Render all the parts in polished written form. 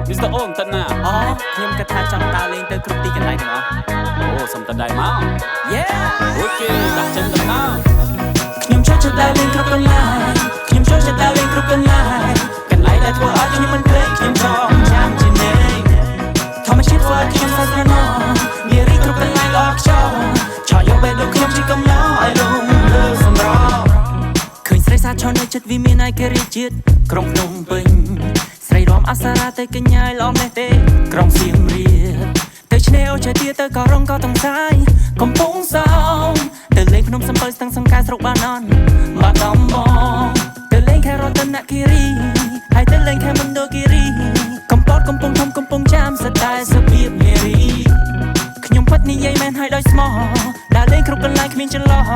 Mr. Om តើណាខ្ញុំគិតថាចង់ដើរលេងទៅគ្រប់ទីកន្លែងទាំងអស់អូសុំតដៃមក Yeah អូខេដាក់ចិនទៅណាខ្ញុំចូលចិត្តដើរលេងគ្រប់កន្លែងខ្ញុំចូលចិត្តដើរលេងគ្រប់កន្លែងកន្លែងដែលធ្វើឲ្យខ្ញុំមិនភ្លេចខ្ញុំចង់ចាំជានិច្ចធម្មជាតិធ្វើឲ្យខ្ញុំសើចស្រណោនារីគ្រប់កន្លែងល្អខ្យល់ឆោយកពេលលោកខ្ញុំជាកំឡោឲ្យលងលើសម្រស់ឃើញស្រីសាឈរនៅចិត្តវិមានឯករាជ្យជាតិក្រុងភ្នំពេញស្រីរំអសរាទៅកញ្ញាយឡំនេះទេក្រុងសៀមរាបទៅឆ្នេរអូជាទៀតទៅក៏រងក៏តង្សាយកំពង់សោមទៅលេងភ្នំសំពៅស្ទឹងសង្កែស្រុកបាណន់បាត់ដំបងទៅលេងខេត្តរតនគិរីហើយទៅលេងខេត្តមណ្ឌលគិរីកំពតកំពង់ធំកំពង់ចាមស្តែរបៀបនារីខ្ញុំពិតនិយាយមែនហើយដោយស្មោះដើរលេងគ្រប់កន្លែងគ្មានចន្លោះ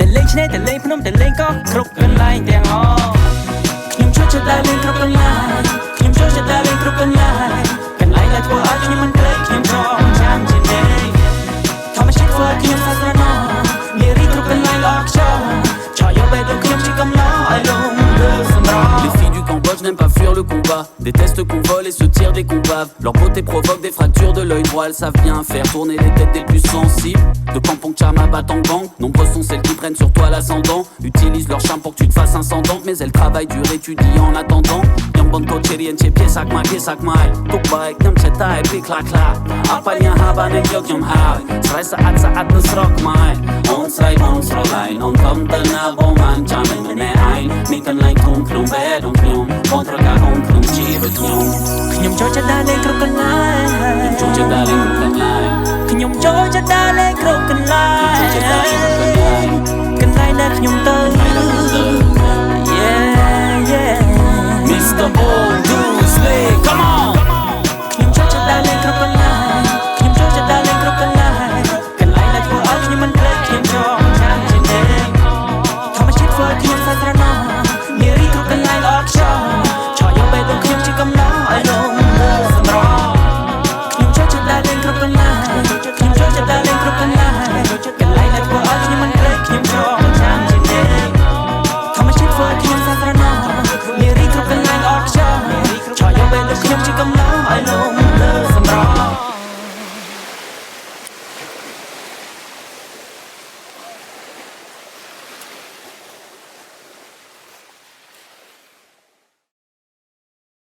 ទៅលេងឆ្នេរទៅលេងភ្នំទៅលេងក៏គ្រប់កន្លែងទាំងអស់ខ្ញុំចូលចិត្តដើរលេងគ្រប់កន្លែងខ្ញុំចូលចិត្តដើរលេងគ្រប់កន្លែងកន្លែងដែលធ្វើឲ្យខ្ញុំមិនភ្លេចខ្ញុំចង់ចាំជានិច្ចធម្មជាតិធ្វើឲ្យខ្ញុំសើចស្រណោនារីគ្រប់កន្លែងល្អខ្យល់ឆោយកពេលលោកខ្ញុំជាកំឡោឲ្យលងលើសម្រស់ Les filles du Cambodge n'aiment pas fuir le combat, détestent qu'on vole et se tirent des combaves. Leur beauté provoque des fractures de l'œil droit, elles savent bien faire tourner les têtes des plus sensibles. De Kampong Cham à Battambang, nombreuses sont celles qui prennent sur toi l'ascendant. Utilisent leur charme pour que tu te fasses incendant, mais elles travaillent dur, étudient en attendant. Yang bon ko chérien che pied sac mai, tuk baik nyam che tai pi klak klak. Apa yang haba ne yok nyam hai, srai saat ne srok mai. On srai lai, on kom tana bon man cham ne ai, mi kan lai thum klum be dong klum, bon tra ka on klum chi be klum. ខ្ញុំចូលចិត្តដើរលេងគ្រប់កន្លែង ខ្ញុំចូលចិត្តដើរលេងគ្រប់កន្លែង ខ្ញុំចូលចិត្តដើរលេង